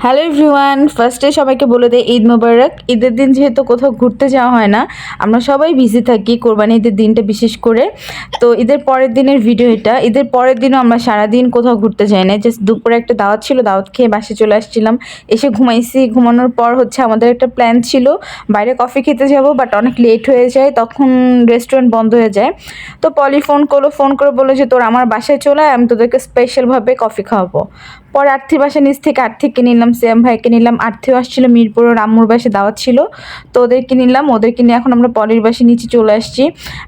Hello everyone, ফার্স্টে সবাইকে বলে দেয় ঈদ মোবারক। ঈদের দিন যেহেতু কোথাও ঘুরতে যাওয়া হয় না, আমরা সবাই বিজি থাকি কোরবানি ঈদের দিনটা বিশেষ করে। তো ঈদের পরের দিনের ভিডিও এটা। ঈদের পরের দিনও আমরা সারাদিন কোথাও ঘুরতে যাই না, জাস্ট দুপুরে একটা দাওয়াত ছিল, দাওয়াত খেয়ে বাসে চলে আসছিলাম, এসে ঘুমাইছি। ঘুমানোর পর হচ্ছে আমাদের একটা প্ল্যান ছিল বাইরে কফি খেতে যাব, বাট অনেক লেট হয়ে যায়, তখন রেস্টুরেন্ট বন্ধ হয়ে যায়। তো পলি ফোন করলো, ফোন করে বললো যে তোর আমার বাসায় চলে আয়, আমি তোদেরকে স্পেশালভাবে কফি খাওয়াবো। পরে আর্থির বাসার নিচ থেকে আর্থিককে নিলাম, শ্যাম ভাইকে নিলাম, আর্থিও আসছিল, মিরপুরের আম্মুর বাসে দাওয়াত ছিল, তো ওদেরকে নিলাম। ওদেরকে নিয়ে এখন আমরা পলির বাসে নিচে চলে আসছি।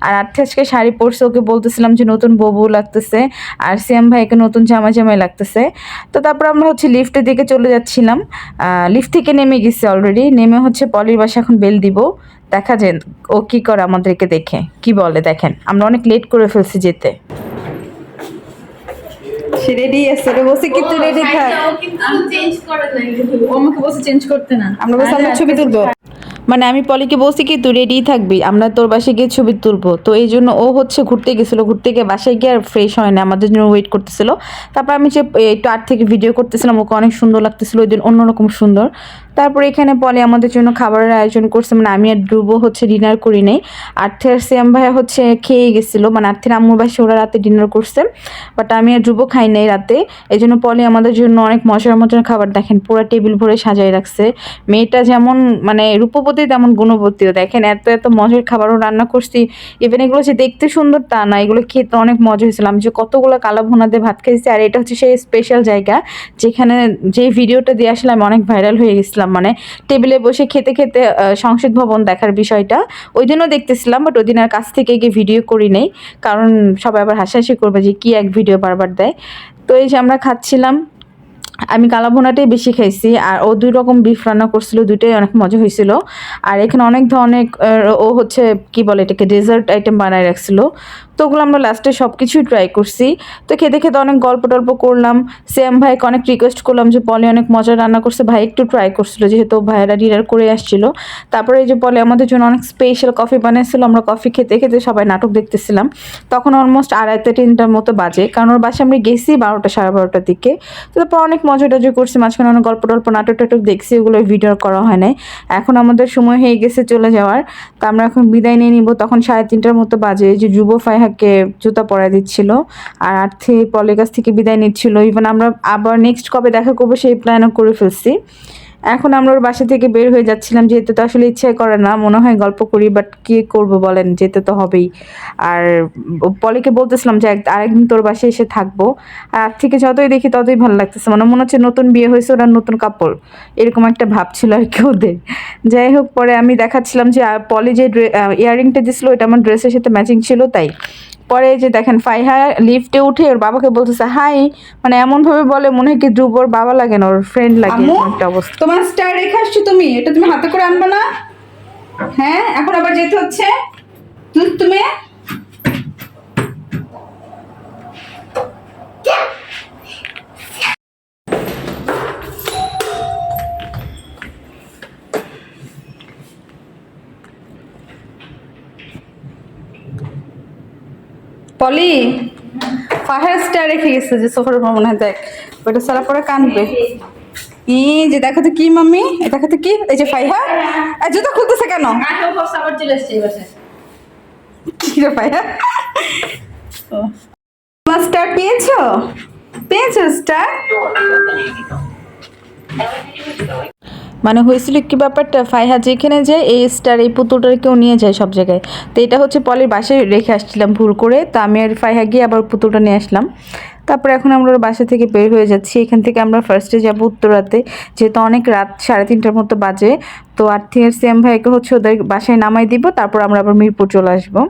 আর আর্থি আজকে শাড়ি পরছে, ওকে বলতেছিলাম যে নতুন বউ লাগতেছে, আর শ্যাম ভাইকে নতুন জামাই লাগতেছে। তো তারপর আমরা হচ্ছে লিফটের দিকে চলে যাচ্ছিলাম, লিফট থেকে নেমে গেছি অলরেডি। নেমে হচ্ছে পলির বাসা এখন বেল দিব, দেখা যায় ও কী করে আমাদেরকে দেখে কি বলে। দেখেন আমরা অনেক লেট করে ফেলছি যেতে। সে রেডি আছে, রে বসে কি তুই রেডি থাক। ও আমাকে বসে চেঞ্জ করতে না, আমরা বসে আমরা ছবি তুলবো। মানে আমি পলিকে বলছি কি তুই রেডি থাকবি, আমরা তোর বাসায় গিয়ে ছবি তুলবো। তো এই জন্য ও হচ্ছে ঘুরতে গেছিলো, ঘুরতে গিয়ে বাসায় গিয়ে আর ফ্রেশ হয় না, আমাদের জন্য ওয়েট করতেছিল। তারপর আমি যে একটু আর্ট থেকে ভিডিও করতেছিলাম, ওকে অনেক সুন্দর লাগতেছিল ওই দিন, অন্যরকম সুন্দর। তারপর এখানে পলি আমাদের জন্য খাবারের আয়োজন করছে, মানে আমি আর ধ্রুব হচ্ছে ডিনার করি নাই। আর্থের শ্যাম ভাইয়া হচ্ছে খেয়ে গেছিলো, মানে আর্থের আম্মুর বাসায় ওরা রাতে ডিনার করছে, বাট আমি আর ধ্রুব খাই নাই রাতে। এই জন্য পলি আমাদের জন্য অনেক মজার মজার খাবার দেখেন পুরো টেবিল ভরে সাজাই রাখছে। মেয়েটা যেমন মানে রূপবতী তেমন গুণবতীও, দেখেন এত এত মজার খাবারও রান্না করছি। ইভেন এগুলো যে দেখতে সুন্দর তা না, এগুলো খেতে অনেক মজা হয়েছিল। আমি যে কতগুলো কালা ভুনা দিয়ে ভাত খাইছি। আর এটা হচ্ছে সেই স্পেশাল জায়গা যেখানে যে ভিডিওটা দিয়ে আসলে আমি অনেক ভাইরাল হয়ে গেছিলাম, মানে টেবিলে বসে খেতে খেতে সংসদ ভবন দেখার বিষয়টা ওই দিনও দেখতেছিলাম, বাট ওই দিন আর কাছ থেকে গিয়ে ভিডিও করি নেই, কারণ সবাই আবার হাসাহাসি করবে যে কি এক ভিডিও বারবার দেয়। তো এই যে আমরা খাচ্ছিলাম, আমি কালা ভুনাটাই বেশি খাইছি, আর ও 2 রকম বিফ রান্না করছিল, দুইটাই অনেক মজা হয়েছিল। আর এখানে অনেক ধরনের ও হচ্ছে কি বলে এটাকে ডেজার্ট আইটেম বানায় রাখছিল, তো ওগুলো আমরা লাস্টে সব কিছুই ট্রাই করছি। তো খেতে খেতে অনেক গল্প টল্প করলাম। শ্যাম ভাইকে অনেক রিকোয়েস্ট করলাম যে পলি অনেক মজা রান্না করছে, ভাই একটু ট্রাই করছিল যেহেতু ভাইয়েরা ডিনার করে আসছিল। তারপরে এই যে পলি আমাদের জন্য অনেক স্পেশাল কফি বানিয়েছিল, আমরা কফি খেতে খেতে সবাই নাটক দেখতেছিলাম। তখন অলমোস্ট 2:30-3টার মতো বাজে, কারণ ওর বাসায় আমরা গেছি 12টা 12:30টার দিকে। তো তারপর অনেক মজা টজা করছি, মাঝখানে অনেক গল্প টল্প নাটক টাটক দেখছি, ওগুলো ভিডিও করা হয় নাই। এখন আমাদের সময় হয়ে গেছে চলে যাওয়ার, তো আমরা এখন বিদায় নিয়ে নিব। তখন 3:30টার মতো বাজে, যে যুব ফাইহাকে জুতা পরাই দিচ্ছিল, আর আর্থে পলের কাছ থেকে বিদায় নিচ্ছিল। ইভেন আমরা আবার নেক্সট কবে দেখা করবো সেই প্ল্যানও করে ফেলছি। এখন আমরা ওর বাসা থেকে বের হয়ে যাচ্ছিলাম, যেতে তো আসলে ইচ্ছাই করে না, মনে হয় গল্প করি, বাট কি করব বলেন, যেতে তো হবেই। আর পলিকে বলতেছিলাম যে আরেকদিন তোর বাসায় এসে থাকবো। আর আজ থেকে যতই দেখি ততই ভালো লাগতেছে, মানে মনে হচ্ছে নতুন বিয়ে হয়েছে, ওরা নতুন কাপড়, এরকম একটা ভাব ছিল আর কি ওদের। যাই হোক, পরে আমি দেখাচ্ছিলাম যে পলি যে ইয়াররিংটা দিছিল ওইটা আমার ড্রেসের সাথে ম্যাচিং ছিল, তাই। পরে যে দেখেন ফাইহা লিফটে উঠে ওর বাবাকে বলতেছে হাই, মানে এমন ভাবে বলে মনে হয় কি ধ্রুব ওর বাবা লাগে না, ওর ফ্রেন্ড লাগে, একটা অবস্থা। তোমার স্টার রেখে আসছো তুমি, এটা তুমি হাতে করে আনবে না? হ্যাঁ, এখন আবার যেতে হচ্ছে তুমি। পলি ফাহার স্টার রেখে গেছে যে সোফার উপর, মনে হয় দেখ ওইটা সারা পরে কানবে। এই যে দেখো তো কি মাম্মি, দেখো তো কি, এই যে ফাইহা জুতা খুলতেছে কেন? কি রে ফাইহা, তোমার স্টার পেয়েছো? পেয়েছো স্টার? মানে হয়েছিল কি ব্যাপারটা, ফাইহা যেখানে যায় এই স্টার এই পুতুলটার কেউ নিয়ে যায় সব জায়গায়। তো এটা হচ্ছে পলির বাসায় রেখে আসছিলাম ভুল করে, তো আমি আর ফাইহা গিয়ে আবার পুতুলটা নিয়ে আসলাম। তারপরে এখন আমরা বাসা থেকে বের হয়ে যাচ্ছি। এখান থেকে আমরা ফার্স্টে যাব উত্তরাতে, যেহেতু অনেক রাত 3:30টার মতো বাজে। তো আর্থিক শ্যাম ভাইকে হচ্ছে ওদের বাসায় নামাই দিব, তারপর আমরা আবার মিরপুর চলে আসবো।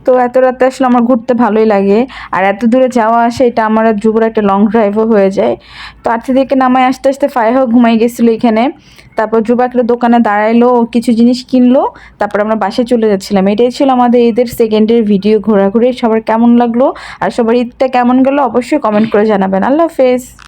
তো এত রাতে আসলে আমার ঘুরতে ভালোই লাগে, আর এত দূরে যাওয়া আসে এটা আমার আর যুবর একটা লং ড্রাইভও হয়ে যায়। তো আর্থি থেকে নামায় আসতে আসতে ফাইহাও ঘুমাই গেছিলো এখানে। তারপর যুবা একটা দোকানে দাঁড়াইলো, কিছু জিনিস কিনলো, তারপর আমরা বাসায় চলে যাচ্ছিলাম। এটাই ছিল আমাদের ঈদের সেকেন্ডের ভিডিও ঘোরাঘুরি। সবার কেমন লাগলো আর সবার ঈদটা কেমন গেলো অবশ্যই কমেন্ট করে জানাবেন। আল্লাহ হাফেজ।